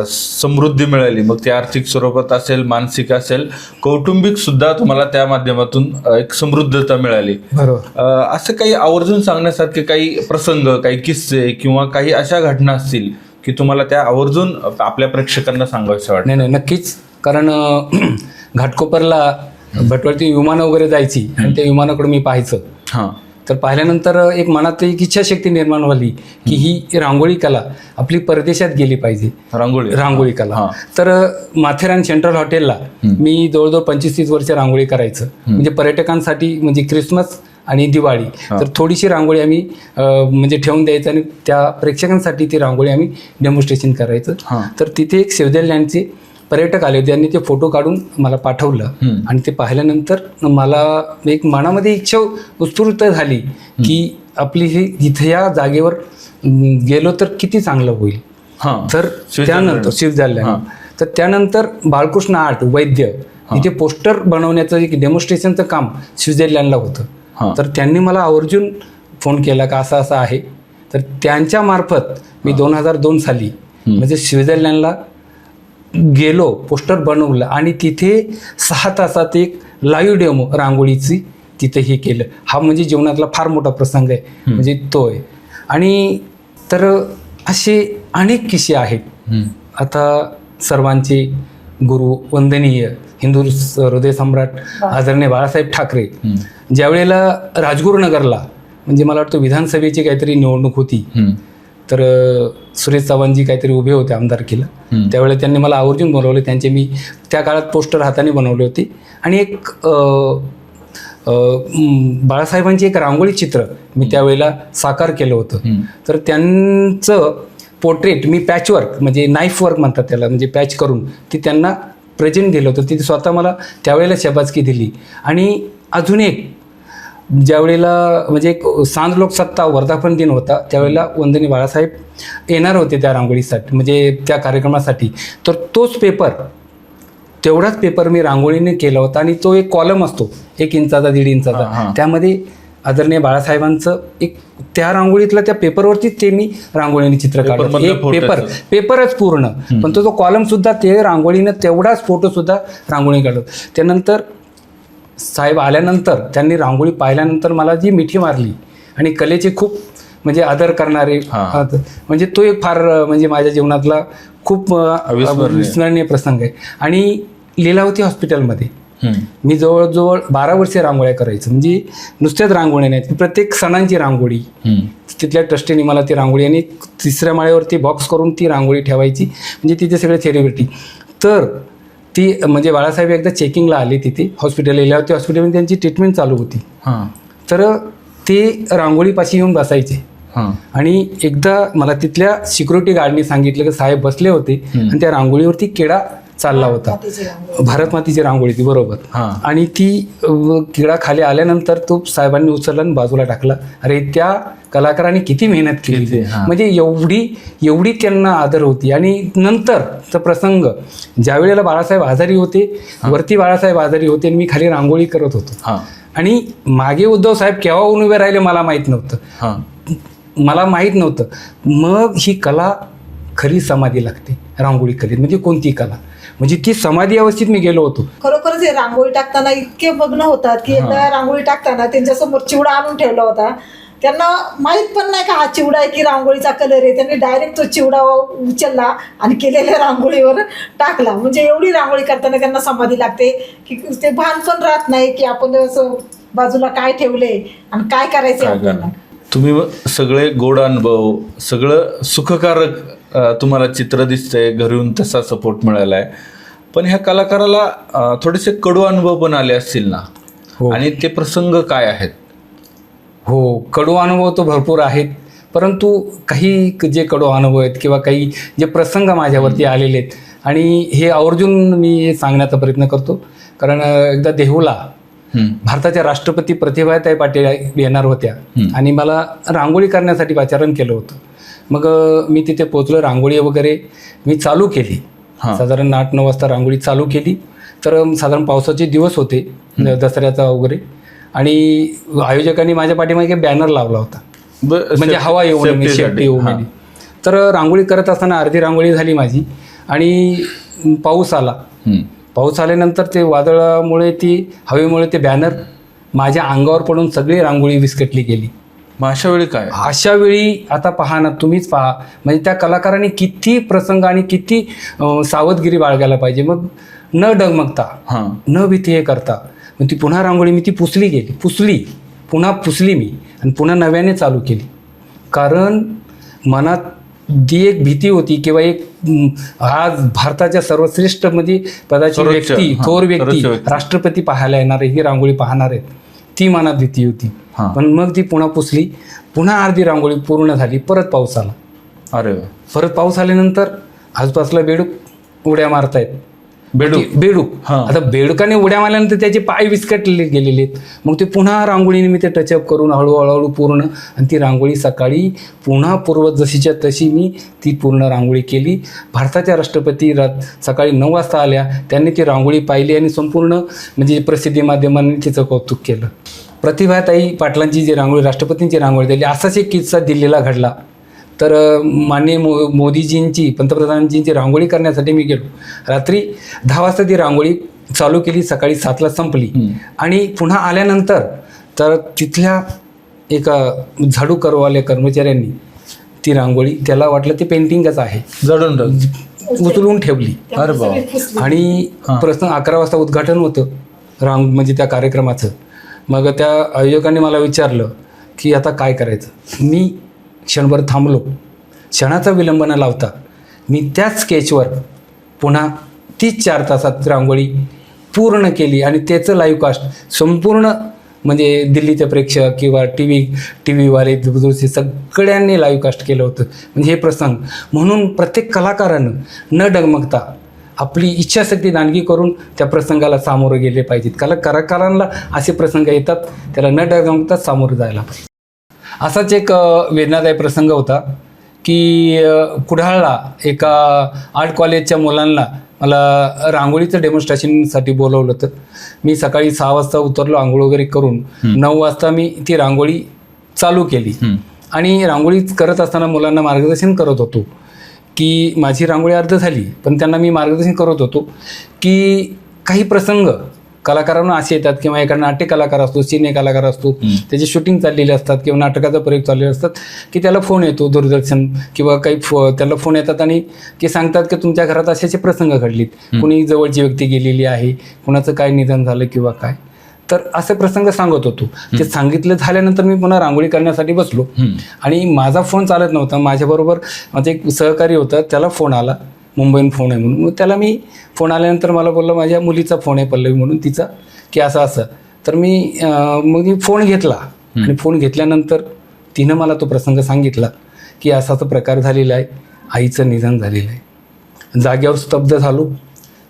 समृद्धी मिळाली, मग ती आर्थिक स्वरूपात असेल, मानसिक असेल, कौटुंबिक सुद्धा तुम्हाला त्या माध्यमातून एक समृद्धता मिळाली. बरोबर. असं काही आवर्जून सांगण्यासारखे काही प्रसंग, काही किस्से किंवा काही अशा घटना असतील की तुम्हाला त्या आवर्जून आपल्या प्रेक्षकांना सांगायचं वाटतं? नाही, नक्कीच. कारण घाटकोपरला भटवळती विमानं वगैरे जायची आणि त्या विमानाकडे मी पाहायचं. तर पाहिल्यानंतर एक मनात एक इच्छाशक्ती निर्माण झाली की ही रांगोळी कला आपली परदेशात गेली पाहिजे. रांगोळी कला. तर माथेरान सेंट्रल हॉटेलला मी जवळजवळ 25-30 वर्ष रांगोळी करायचं, म्हणजे पर्यटकांसाठी, म्हणजे क्रिसमस आणि दिवाळी, तर थोडीशी रांगोळी आम्ही म्हणजे ठेवून द्यायचं आणि त्या प्रेक्षकांसाठी ती रांगोळी आम्ही डेमॉन्स्ट्रेशन करायचं. तर तिथे एक सेव्ह लँडचे पर्यटक आले होते, त्यांनी ते फोटो काढून मला पाठवलं आणि ते पाहिल्यानंतर मला एक मनामध्ये इच्छा उत्स्फूर्त झाली की आपली ही इथे या जागेवर गेलो तर किती चांगलं होईल. तर त्यानंतर स्वित्झर्लंड, तर त्यानंतर बाळकृष्ण आर्ट वैद्य इथे पोस्टर बनवण्याचं एक डेमॉन्स्ट्रेशनचं काम स्वित्झर्लंडला होतं. तर त्यांनी मला आवर्जून फोन केला का असं आहे तर त्यांच्या मार्फत मी 2002 साली म्हणजे स्वित्झर्लंडला गेलो, पोस्टर बनवलं आणि तिथे 6 तासात एक लाईव्ह डेमो रांगोळीची तिथे हे केलं. हा म्हणजे जीवनातला फार मोठा प्रसंग आहे, म्हणजे तो आहे. आणि तर असे अनेक किस्से आहेत. आता सर्वांचे गुरु वंदनीय हिंदू हृदय सम्राट आदरणीय बाळासाहेब ठाकरे ज्यावेळेला राजगुरुनगरला म्हणजे मला वाटतं विधानसभेची काहीतरी निवडणूक होती, तर सुरेश चव्हाणजी काहीतरी उभे होते आमदारकीला, त्यावेळेला त्यांनी मला आवर्जून बोलवले. त्यांचे मी त्या काळात पोस्टर हाताने बनवले होते आणि एक बाळासाहेबांची एक रांगोळी चित्र मी त्यावेळेला साकार केलं होतं. तर त्यांचं पोर्ट्रेट मी पॅचवर्क म्हणजे नाईफ वर्क म्हणतात त्याला, म्हणजे पॅच करून ती त्यांना प्रेझेंट दिलं होतं. तिथे स्वतः मला त्यावेळेला शबासकी दिली. आणि अजून एक ज्यावेळेला म्हणजे एक सांज लोकसत्ता वर्धापन दिन होता, त्यावेळेला वंदनीय बाळासाहेब येणार होते त्या रांगोळीसाठी म्हणजे त्या कार्यक्रमासाठी. तर तोच पेपर, तेवढाच पेपर मी रांगोळीने केला होता आणि तो एक कॉलम असतो 1 इंचाचा 1.5 इंचाचा, त्यामध्ये आदरणीय बाळासाहेबांचं एक त्या रांगोळीतल्या त्या पेपरवरती ते मी रांगोळीने चित्र काढलं. एक पेपरच पूर्ण, पण तो कॉलम सुद्धा ते रांगोळीनं तेवढाच फोटो सुद्धा रांगोळी काढलं. त्यानंतर साहेब आल्यानंतर त्यांनी रांगोळी पाहिल्यानंतर मला जी मिठी मारली आणि कलेचे खूप म्हणजे आदर करणारे, म्हणजे तो एक फार म्हणजे माझ्या जीवनातला खूप विस्मरणीय प्रसंग आहे. आणि लीलावती हॉस्पिटलमध्ये मी जवळजवळ 12 वर्षे रांगोळ्या करायचं, म्हणजे नुसत्याच रांगोळ्या नाहीत, प्रत्येक सणांची रांगोळी. तिथल्या ट्रस्टीने मला ती रांगोळी आणि 3ऱ्या माळ्यावरती बॉक्स करून ती रांगोळी ठेवायची, म्हणजे तिथे सगळे सेलिब्रिटी. तर ती म्हणजे बाळासाहेब एकदा चेकिंगला आले तिथे हॉस्पिटल, लीलावती हॉस्पिटलमध्ये त्यांची ट्रीटमेंट चालू होती. तर ते रांगोळीपाशी येऊन बसायचे आणि एकदा मला तिथल्या सिक्युरिटी गार्डने सांगितलं की साहेब बसले होते आणि त्या रांगोळीवरती किडा चालला होता, भारत मातीची रांगोळी ती, बरोबर. आणि ती किडा खाली आल्यानंतर तो साहेबांनी उचलला आणि बाजूला टाकला. अरे त्या कलाकारांनी किती मेहनत केली, म्हणजे एवढी त्यांना आदर होती. आणि नंतरचा प्रसंग ज्यावेळेला बाळासाहेब आजारी होते, वरती बाळासाहेब आजारी होते आणि मी खाली रांगोळी करत होतो आणि मागे उद्धव साहेब केव्हा उभे राहिले मला माहीत नव्हतं. मग ही कला खरी समाधी लागते रांगोळी कलेत, म्हणजे कोणती कला, म्हणजे ती समाधी अवस्थेत मी गेलो होतो. खरोखरच हे रांगोळी टाकताना इतके मग्न होतात की एकदा रांगोळी टाकताना त्यांच्यासमोर चिवडा आणून ठेवला होता. त्यांना माहीत पण नाही का हा चिवडा आहे की रांगोळीचा कलर आहे. त्यांनी डायरेक्ट तो चिवडा उचलला आणि केलेल्या रांगोळीवर टाकला. म्हणजे एवढी रांगोळी करताना त्यांना समाधी लागते की ते भान पण राहत नाही की आपण असं बाजूला काय ठेवले आणि काय करायचं आपल्याला. तुम्ही सगळे गोड अनुभव, सगळं सुखकारक तुम्हाला चित्र दिसतंय, घरून तसा सपोर्ट मिळाला आहे. पण ह्या कलाकाराला थोडेसे कडू अनुभव पण आले असतील ना, आणि ते प्रसंग काय आहेत? हो, कडू अनुभव तो भरपूर आहेत, परंतु काही जे कडू अनुभव आहेत किंवा काही जे प्रसंग माझ्यावरती आलेले आहेत आणि हे आवर्जून मी सांगण्याचा प्रयत्न करतो. कारण एकदा देहूला भारताच्या राष्ट्रपती प्रतिभाताई पाटील येणार होत्या आणि मला रांगोळी करण्यासाठी पाचारण केलं होतं. मग मी तिथे पोचलो, रांगोळी वगैरे मी चालू केली, साधारण 8-9 वाजता रांगोळी चालू केली. तर साधारण पावसाचे दिवस होते, दसऱ्याचा वगैरे, आणि आयोजकांनी माझ्या पाठीमागे बॅनर लावला होता, म्हणजे हवा येऊ नये, सेफ्टी येऊ नये. तर रांगोळी करत असताना अर्धी रांगोळी झाली माझी आणि पाऊस आला. पाऊस आल्यानंतर ते वादळामुळे, ती हवेमुळे ते बॅनर माझ्या अंगावर पडून सगळी रांगोळी विस्कटली गेली. मग अशा वेळी काय? अशा वेळी आता पहा ना, तुम्हीच पहा, म्हणजे त्या कलाकारांनी किती प्रसंग आणि किती सावधगिरी बाळगायला पाहिजे. मग न डगमगता, न भीती हे करता, मग ती पुन्हा रांगोळी मी ती पुन्हा पुसली मी आणि पुन्हा नव्याने चालू केली. कारण मनात जी एक भीती होती किंवा एक आज भारताच्या सर्वश्रेष्ठ म्हणजे पदाची व्यक्ती, थोर व्यक्ती, राष्ट्रपती पाहायला येणार आहे, ही रांगोळी पाहणार आहेत, ती मनात भीती होती. पण मग ती पुन्हा पुसली, पुन्हा अर्धी रांगोळी पूर्ण झाली. परत पाऊस आला. अरे, परत पाऊस आल्यानंतर आजूबाजूला बेडूक उड्या मारतायत. बेडूक, आता बेडुकाने उड्या मारल्यानंतर त्याचे पाय विस्कटले गेलेले आहेत. मग ते पुन्हा रांगोळीने मी ते टचअप करून हळूहळू पूर्ण, आणि ती रांगोळी सकाळी पुन्हा पूर्व जशीच्या तशी मी ती पूर्ण रांगोळी केली. भारताच्या राष्ट्रपती सकाळी 9 वाजता आल्या, त्यांनी ती रांगोळी पाहिली आणि संपूर्ण म्हणजे प्रसिद्धी माध्यमांनी तिचं कौतुक केलं. प्रतिभाताई पाटलांची जी रांगोळी, राष्ट्रपतींची रांगोळी दिली, असाच एक किस्सा दिल्लीला घडला. तर माननीय मोदीजींची, पंतप्रधानांजींची रांगोळी करण्यासाठी मी गेलो. रात्री 10 वाजता ती रांगोळी चालू केली, सकाळी 7ला संपली. आणि पुन्हा आल्यानंतर तर तिथल्या एका झाडू करवाल्या कर्मचाऱ्यांनी ती रांगोळी, त्याला वाटलं ते पेंटिंगच आहे, जडून उचलून ठेवली. अरे बाबा. आणि प्रश्न 11 वाजता उद्घाटन होतं म्हणजे त्या कार्यक्रमाचं. मग त्या आयोजकांनी मला विचारलं की आता काय करायचं. मी क्षणभर थांबलो. क्षणाचा विलंब न लावता मी त्याच स्केचवर पुन्हा 3-4 तासात रांगोळी पूर्ण केली. आणि त्याचं लाईव्ह कास्ट संपूर्ण म्हणजे दिल्लीचे प्रेक्षक किंवा टी व्हीवाले, दूरदर्शनचे सगळ्यांनी लाईव्ह कास्ट केलं होतं. म्हणजे हे प्रसंग म्हणून प्रत्येक कलाकारानं न डगमगता आपली इच्छाशक्ती दानगी करून त्या प्रसंगाला सामोरं गेले पाहिजेत. कलाकारांना असे प्रसंग येतात, त्याला न डगमगता सामोरं जायला पाहिजे. असाच एक वेदनादायी प्रसंग होता की कुडाळला एका आर्ट कॉलेजच्या मुलांना मला रांगोळीचं डेमॉन्स्ट्रेशनसाठी बोलवलं होतं. मी सकाळी 6 वाजता उतरलो, आंघोळ वगैरे करून 9 वाजता मी ती रांगोळी चालू केली. आणि रांगोळी करत असताना मुलांना मार्गदर्शन करत होतो की माझी रांगोळी अर्ध झाली, पण त्यांना मी मार्गदर्शन करत होतो की काही प्रसंग कलाकारांना असे येतात किंवा एखादा नाट्य कलाकार असतो, सिने कलाकार असतो, त्याची शूटिंग चाललेली असतात किंवा नाटकाचा प्रयोग चाललेले असतात की त्याला फोन येतो, दूरदर्शन किंवा काही त्याला फोन येतात आणि ते सांगतात की तुमच्या घरात असे प्रसंग घडलीत, कुणी जवळची व्यक्ती गेलेली आहे, कुणाचं काय निधन झालं किंवा काय. तर असे प्रसंग सांगत होतो. ते सांगितलं झाल्यानंतर मी पुन्हा रांगोळी करण्यासाठी बसलो. आणि माझा फोन चालत नव्हता. माझ्याबरोबर माझा एक सहकारी होता, त्याला फोन आला, मुंबईहून फोन आहे म्हणून. मग त्याला मी फोन आल्यानंतर मला बोललं माझ्या मुलीचा फोन आहे, पल्लवी म्हणून, तिचा, की असं असं. तर मग मी फोन घेतला. आणि फोन घेतल्यानंतर तिनं मला तो प्रसंग सांगितला की असाच प्रकार झालेला आहे, आईचं निधन झालेलं आहे. जाग्यावर स्तब्ध झालो.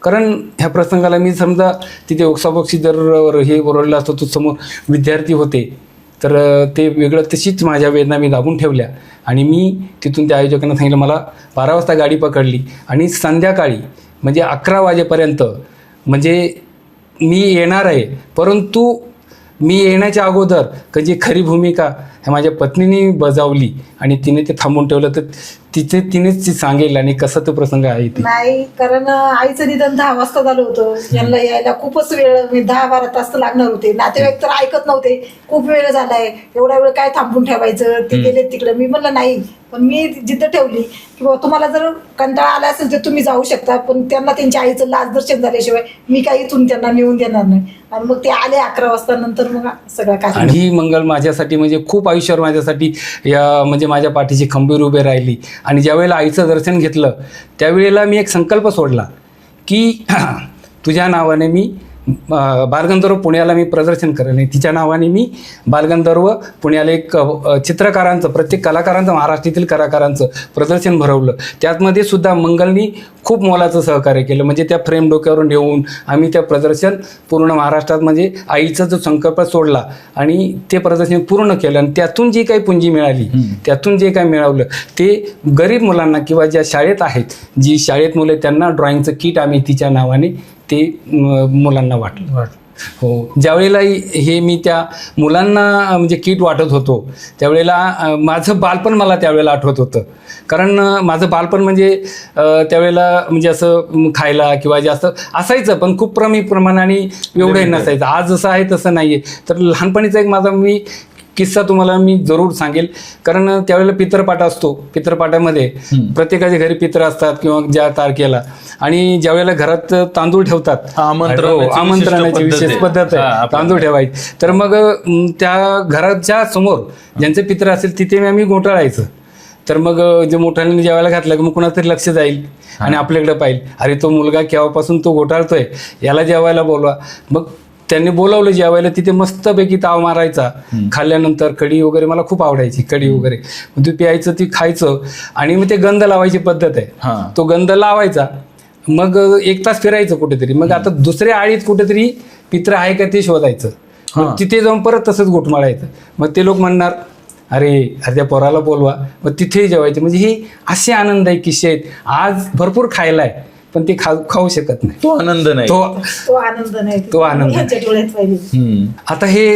कारण ह्या प्रसंगाला मी समजा तिथे ओक्साबोक्सी जर हे ओरडलं असतं, तो समोर विद्यार्थी होते, तर ते वेगळं, तशीच माझ्या वेदना मी दाबून ठेवल्या. आणि मी तिथून त्या आयोजकांना सांगितलं मला 12 वाजता गाडी पकडली आणि संध्याकाळी म्हणजे 11 वाजेपर्यंत म्हणजे मी येणार आहे, परंतु मी येण्याच्या अगोदर जी खरी भूमिका ह्या माझ्या पत्नीने बजावली आणि तिने ते थांबवून ठेवलं, तर तिनेच ती सांगेल आणि कसा तो प्रसंग आहे ते. नाही, कारण आईचं निधन 10 वाजता झालं होतं. यांना यायला खूपच वेळ, 10-12 तास तर लागणार होते. नातेवाईक तर ऐकत नव्हते, खूप वेळ झालाय, एवढा वेळ काय थांबून ठेवायचं, ते गेले तिकडे. मी म्हणलं नाही, पण मी जिद्द ठेवली की बाबा तुम्हाला जर कंटाळा आला असेल तर तुम्ही जाऊ शकता, पण त्यांना त्यांच्या आईचं लाज दर्शन झाल्याशिवाय मी काही इथून त्यांना नेऊन देणार नाही. आणि मग ते आले 11 वाजता. नंतर मग सगळं काय. आणि ही मंगल माझ्यासाठी म्हणजे खूप आयुष्यावर माझ्यासाठी म्हणजे माझ्या पाठीची खंबीर उभे राहिली. आणि ज्यावेळेला आईचं दर्शन घेतलं त्यावेळेला मी एक संकल्प सोडला की तुझ्या नावाने मी बालगंधर्व पुण्याला मी प्रदर्शन करेल. आणि तिच्या नावाने मी बालगंधर्व पुण्याला एक चित्रकारांचं, प्रत्येक कलाकारांचं, महाराष्ट्रातील कलाकारांचं प्रदर्शन भरवलं. त्यातमध्ये सुद्धा मंगलनी खूप मोलाचं सहकार्य केलं. म्हणजे त्या फ्रेम डोक्यावरून ठेवून आम्ही त्या प्रदर्शन पूर्ण महाराष्ट्रात म्हणजे आईचा जो संकल्प सोडला आणि ते प्रदर्शन पूर्ण केलं. आणि त्यातून जी काही पुंजी मिळाली, त्यातून जे काही मिळवलं ते गरीब मुलांना किंवा ज्या शाळेत आहेत, जी शाळेत मुलं, त्यांना ड्रॉइंगचं किट आम्ही तिच्या नावाने ते मुलांना वाटलं. हो, ज्यावेळेला हे मी त्या मुलांना म्हणजे किट वाटत होतो त्यावेळेला माझं बालपण मला त्यावेळेला आठवत होतं. कारण माझं बालपण म्हणजे त्यावेळेला म्हणजे असं खायला किंवा जास्त असायचं, पण खूप प्रमाणाने एवढंही नसायचं. आज जसं आहे तसं नाही आहे. तर लहानपणीचा एक माझा मी किस्सा तुम्हाला मी जरूर सांगेल. कारण त्यावेळेला पितरपाठ असतो. पितरपाठामध्ये प्रत्येकाच्या घरी पित्र असतात किंवा ज्या तारखेला, आणि ज्यावेळेला घरात तांदूळ ठेवतात, आमंत्रणाची विशेष पद्धत आहे तांदूळ ठेवायची. तर मग त्या घराच्या समोर ज्यांचे पित्र असेल तिथे आम्ही घोटाळायचं. तर मग जे मोठ्याने जेवायला घातलं की मग कुणातरी लक्ष जाईल आणि आपल्याकडे पाहिजे, अरे तो मुलगा केव्हापासून तो घोटाळतोय, याला जेवायला बोलवा. मग त्यांनी बोलावलं जेवायला. तिथे मस्तपैकी ताव मारायचा. खाल्ल्यानंतर कढी वगैरे मला खूप आवडायची, कढी वगैरे तू प्यायचं, ती खायचं. आणि मग ते गंध लावायची पद्धत आहे, तो गंध लावायचा. मग 1 तास फिरायचं कुठेतरी. मग आता दुसऱ्या आळीत कुठेतरी पित्र आहे का ते शोधायचं. मग तिथे जाऊन परत तसंच घोटमाळायचं. मग ते लोक म्हणणार अरे त्या पोराला बोलवा, मग तिथेही जेवायचे. म्हणजे हे असे आनंददायी किस्से आहेत. आज भरपूर खायला आहे पण ते खाऊ शकत नाही. तो आनंद नाही, तो आनंद नाही, तो आनंद. ह्यांच्या डोळ्यात पाहिजे. आता हे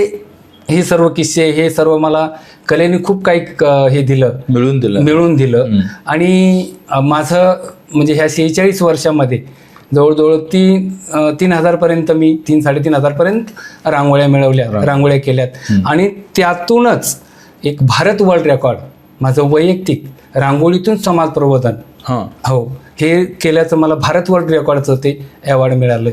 हे सर्व किस्से, हे सर्व मला कलेने खूप काही हे दिलं, मिळून दिलं. आणि माझं म्हणजे ह्या 46 वर्षामध्ये जवळजवळ 3,000पर्यंत मी 3,500-3,000पर्यंत रांगोळ्या केल्यात. आणि त्यातूनच एक भारत वर्ल्ड रेकॉर्ड माझं वैयक्तिक रांगोळीतून समाज प्रबोधन हो हे केल्याचं मला भारत वर्ल्ड रेकॉर्डचं ते अवॉर्ड मिळालं.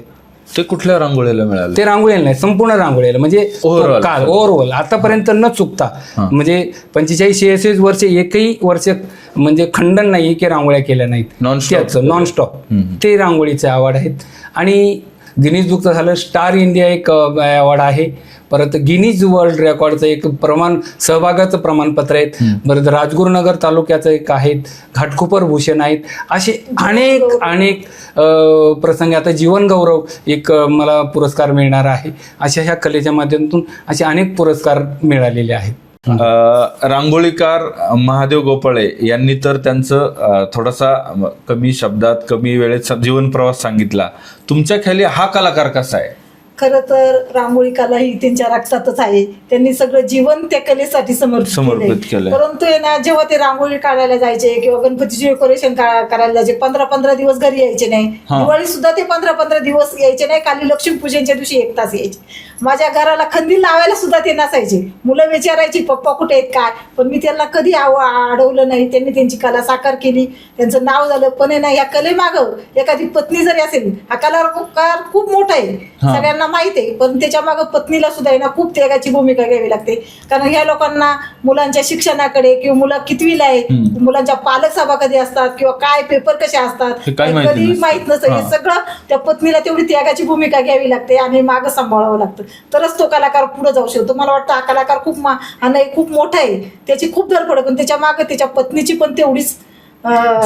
ते कुठल्या रांगोळीला मिळालं? ते रांगोळीला नाही, संपूर्ण रांगोळीला, म्हणजे ओव्हरऑल आतापर्यंत न चुकता, म्हणजे 45-46 वर्ष एकही वर्ष म्हणजे खंडन नाही की रांगोळ्या केल्या नाहीत, नॉनस्टॉप ते रांगोळीचे अवॉर्ड आहेत. आणि गिनीज बुकचं झालं, स्टार इंडिया एक अवॉर्ड आहे, परत गिनीज वर्ल्ड रेकॉर्डचं एक सहभागाचं प्रमाणपत्र आहेत, परत राजगुरुनगर तालुक्याचं एक आहेत, घाटकोपर भूषण आहेत. असे अनेक प्रसंग. आता जीवन गौरव एक मला पुरस्कार मिळणार आहे. अशा ह्या कलेच्या माध्यमातून असे अनेक पुरस्कार मिळालेले आहेत. रांगोळीकार महादेव गोपाळे यांनी तर त्यांचं थोडासा कमी शब्दात कमी वेळेत जीवन प्रवास सांगितला. तुमच्या ख्याली हा कलाकार कसा आहे? खरं तर रांगोळी कला ही त्यांच्या रक्तातच आहे. त्यांनी सगळं जीवन त्या कलेसाठी समर्पित केलं. परंतु जेव्हा ते रांगोळी काढायला जायचे किंवा गणपतीचे डेकोरेशन करायला जायचे, 15-15 दिवस घरी यायचे नाही. दिवाळी सुद्धा ते 15-15 दिवस यायचे नाही. खाली लक्ष्मीपूजनच्या दिवशी 1 तास यायचे. माझ्या घराला खंदील लावायला सुद्धा ते नसायचे. मुलं विचारायची पप्पा कुठे आहेत काय, पण मी त्यांना कधी अडवलं नाही. त्यांनी त्यांची कला साकार केली, त्यांचं नाव झालं. पण या कलेमागं एखादी पत्नी जरी असेल, हा कलाकार खूप मोठा आहे, सगळ्यांना माहिती आहे, पण त्याच्या मागे पत्नीला सुद्धा खूप त्यागाची भूमिका घ्यावी लागते. कारण ह्या लोकांना मुलांच्या शिक्षणाकडे किंवा मुलं कितवीला आहे, मुलांच्या पालक सभा कधी असतात किंवा काय पेपर कसे असतात कधी माहित नसतं. हे सगळं त्या पत्नीला तेवढी त्यागाची भूमिका घ्यावी लागते आणि मागं सांभाळावं लागतं, तरच तो कलाकार पुढे जाऊ शकतो. मला वाटतं हा कलाकार खूप मोठा आहे, त्याची खूप धडपड, पण त्याच्या मागे त्याच्या पत्नीची पण तेवढीच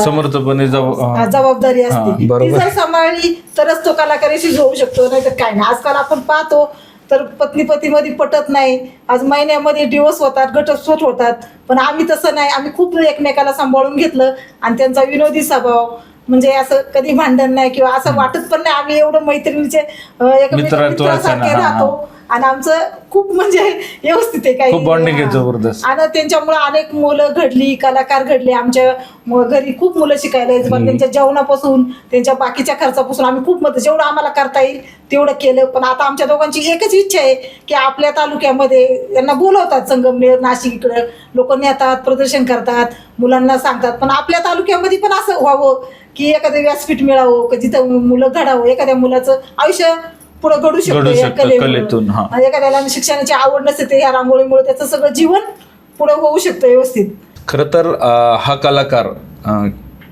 समर्थपणे जबाबदारी असते. ती जर सांभाळली तरच तो कलाकार यशस्वी होऊ शकतो, नाही तर काय नाही. आजकाल आपण पाहतो तर पत्नी-पतीमध्ये पटत नाही. आज महिन्यामध्ये डिवोर्स होतात, घटस्फोट होतात, पण आम्ही तसं नाही. आम्ही खूप एकमेकाला सांभाळून घेतलं आणि त्यांचा विनोदी स्वभाव, म्हणजे असं कधी भांडण नाही किंवा असं वाटत पण नाही. आम्ही एवढं मैत्रिणीचे मित्रासारखे राहतो आणि आमचं खूप म्हणजे व्यवस्थित आहे. काही बॉन्डिंग आहे जबरदस्त. आणि त्यांच्यामुळे अनेक मुलं घडली, कलाकार घडले. आमच्या घरी खूप मुलं शिकायला यायचं, पण त्यांच्या जेवणापासून त्यांच्या बाकीच्या खर्चापासून आम्ही खूप जेवढं आम्हाला करता येईल तेवढं केलं. पण आता आमच्या दोघांची एकच इच्छा आहे की आपल्या तालुक्यामध्ये त्यांना बोलवतात, संगमनेर, नाशिक इकडं लोक नेतात, प्रदर्शन करतात, मुलांना सांगतात, पण आपल्या तालुक्यामध्ये पण असं व्हावं की एखादं व्यासपीठ मिळावं, की जिथं मुलं घडावं, एखाद्या मुलाचं आयुष्य पुढे घडू शकतो कलेतून. एखाद्याला शिक्षणाची आवड नसते ते या रांगोळीमुळे त्याचं सगळं जीवन पुढे होऊ शकतं व्यवस्थित. खरं तर हा कलाकार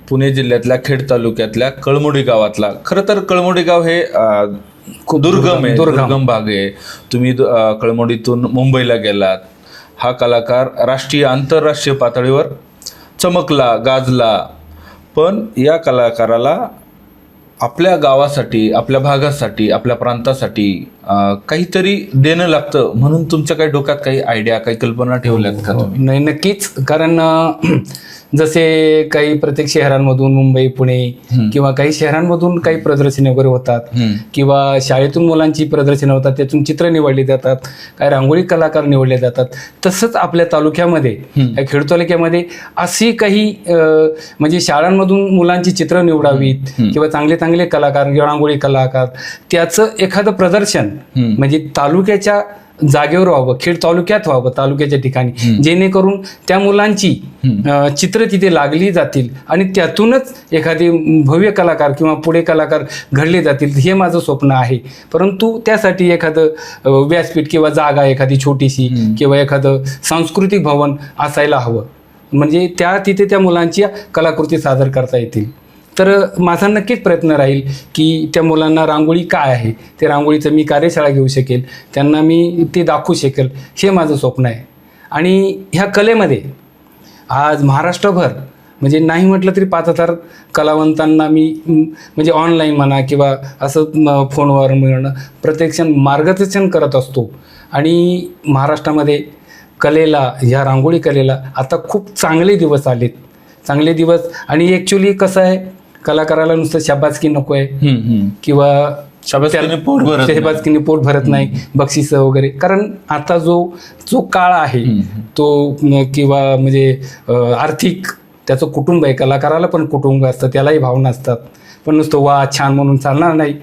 पुणे जिल्ह्यातल्या खेड तालुक्यातल्या कळमोडी गावातला. खरं तर कळमोडी गाव हे खूप दुर्गम भाग आहे. तुम्ही कळमोडीतून मुंबईला गेलात. हा कलाकार राष्ट्रीय आंतरराष्ट्रीय पातळीवर चमकला, गाजला. पण या कलाकाराला आपल्या गावासाठी, आपल्या भागासाठी, आपल्या प्रांतासाठी काहीतरी देणं लागतं. म्हणून तुमच्या काही डोक्यात काही आयडिया, काही कल्पना ठेवल्यात का तुम्ही? नाही, नक्कीच. कारण जसे काही प्रत्येक शहरांमधून, मुंबई, पुणे किंवा काही शहरांमधून काही प्रदर्शने वगैरे होतात किंवा शाळेतून मुलांची प्रदर्शनं होतात, त्यातून चित्र निवडली जातात, काही रांगोळी कलाकार निवडले जातात. तसंच आपल्या तालुक्यामध्ये, खेड तालुक्यामध्ये अशी काही म्हणजे शाळांमधून मुलांची चित्र निवडावीत किंवा चांगले चांगले कलाकार किंवा रांगोळी कलाकार, त्याचं एखादं प्रदर्शन म्हणजे तालुक्याच्या जागेवर व्हावं, खेड तालुक्यात व्हावं, तालुक्याच्या ठिकाणी, जेणेकरून त्या मुलांची चित्र तिथे लागली जातील आणि त्यातूनच एखादी भव्य कलाकार किंवा पुढे कलाकार घडले जातील. हे माझं स्वप्न आहे. परंतु त्यासाठी एखादं व्यासपीठ किंवा जागा एखादी छोटीशी किंवा एखादं सांस्कृतिक भवन असायला हवं, म्हणजे तिथे त्या मुलांची कलाकृती सादर करता येतील. तर माझा नक्कीच प्रयत्न राहील की त्या मुलांना रांगोळी काय आहे ते रांगोळीचं मी कार्यशाळा घेऊ शकेल, त्यांना मी ते दाखवू शकेल. हे माझं स्वप्न आहे. आणि ह्या कलेमध्ये आज महाराष्ट्रभर म्हणजे नाही म्हटलं तरी 5,000 कलावंतांना मी म्हणजे ऑनलाईन म्हणा किंवा असं फोनवर मिळणं प्रत्यक्ष मार्गदर्शन करत असतो. आणि महाराष्ट्रामध्ये कलेला, ह्या रांगोळी कलेला आता खूप चांगले दिवस आलेत, चांगले दिवस. आणि ॲक्च्युली कसं आहे, कलाकाराला नुसतं शाबासकी नको आहे किंवा शाबासकीने पोट भरत नाही. शहबाजकीने पोट भरत नाही, बक्षिसं वगैरे. कारण आता जो काळ आहे तो किंवा म्हणजे आर्थिक त्याचं कुटुंब आहे, कलाकाराला पण कुटुंब असतं, त्यालाही भावना असतात. पण नुसतं वा छान म्हणून चालणार नाही,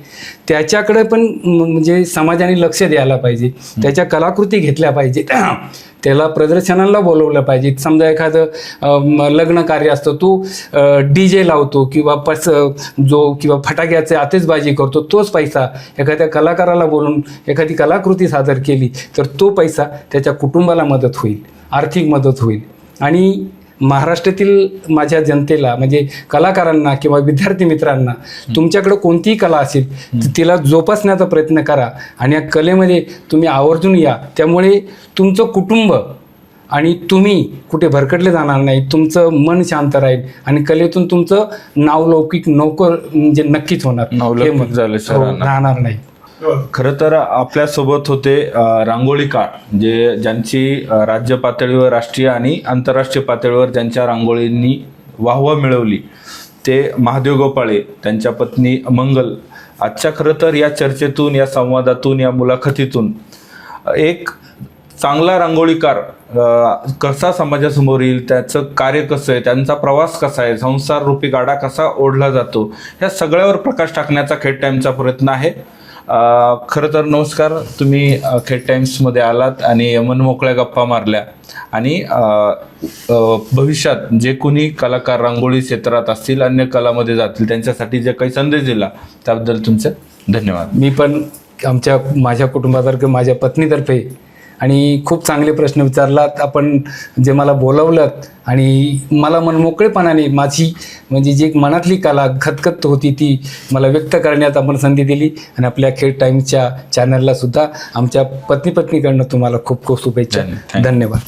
त्याच्याकडे पण म्हणजे समाजाने लक्ष द्यायला पाहिजे, त्याच्या कलाकृती घेतल्या पाहिजे, त्याला प्रदर्शनाला बोलवलं पाहिजे. समजा एखादं लग्न कार्य असतं, तो DJ लावतो किंवा किंवा फटाक्याचे आतिषबाजी करतो, तोच पैसा एखाद्या कलाकाराला बोलून एखादी कलाकृती सादर केली तर तो पैसा त्याच्या कुटुंबाला मदत होईल, आर्थिक मदत होईल. आणि महाराष्ट्रातील माझ्या जनतेला म्हणजे कलाकारांना किंवा विद्यार्थी मित्रांना तुमच्याकडे कोणतीही कला असेल तर तिला जोपासण्याचा प्रयत्न करा आणि या कलेमध्ये तुम्ही आवर्जून या. त्यामुळे तुमचं कुटुंब आणि तुम्ही कुठे भरकटले जाणार नाही, तुमचं मन शांत राहील आणि कलेतून तुमचं नावलौकिक नोकर म्हणजे नक्कीच होणार, नावलौकिक झालं राहणार नाही. खरं तर आपल्यासोबत होते रांगोळीकार, ज्यांची राज्य पातळीवर, राष्ट्रीय आणि आंतरराष्ट्रीय पातळीवर ज्यांच्या रांगोळींनी वाहवा मिळवली, ते महादेव गोपाळे, त्यांच्या पत्नी मंगल. आजच्या खरं तर या चर्चेतून, या संवादातून, या मुलाखतीतून एक चांगला रांगोळीकार कसा समाजासमोर येईल, त्याचं कार्य कसं आहे, त्यांचा प्रवास कसा आहे, संसार रूपी गाडा कसा ओढला जातो, या सगळ्यावर प्रकाश टाकण्याचा खेड टाइमचा प्रयत्न आहे. खरं तर नमस्कार, तुम्ही खेड टाइम्समध्ये आलात आणि मनमोकळ्या गप्पा मारल्या आणि भविष्यात जे कोणी कलाकार रांगोळी क्षेत्रात असतील, अन्य कलामध्ये जातील, त्यांच्यासाठी जे काही संदेश दिला त्याबद्दल तुमचे धन्यवाद. मी पण माझ्या कुटुंबातर्फे, माझ्या पत्नीतर्फे आणि खूप चांगले प्रश्न विचारलात आपण, जे मला बोलवलं आणि मला मनमोकळेपणाने माझी म्हणजे जी मनातली कला खतखत होती ती मला व्यक्त करण्यात आपण संधी दिली. आणि आपल्या खेड टाइम्सच्या चॅनलला सुद्धा आमच्या पत्नीकडनं तुम्हाला खूप खूप शुभेच्छा. धन्यवाद.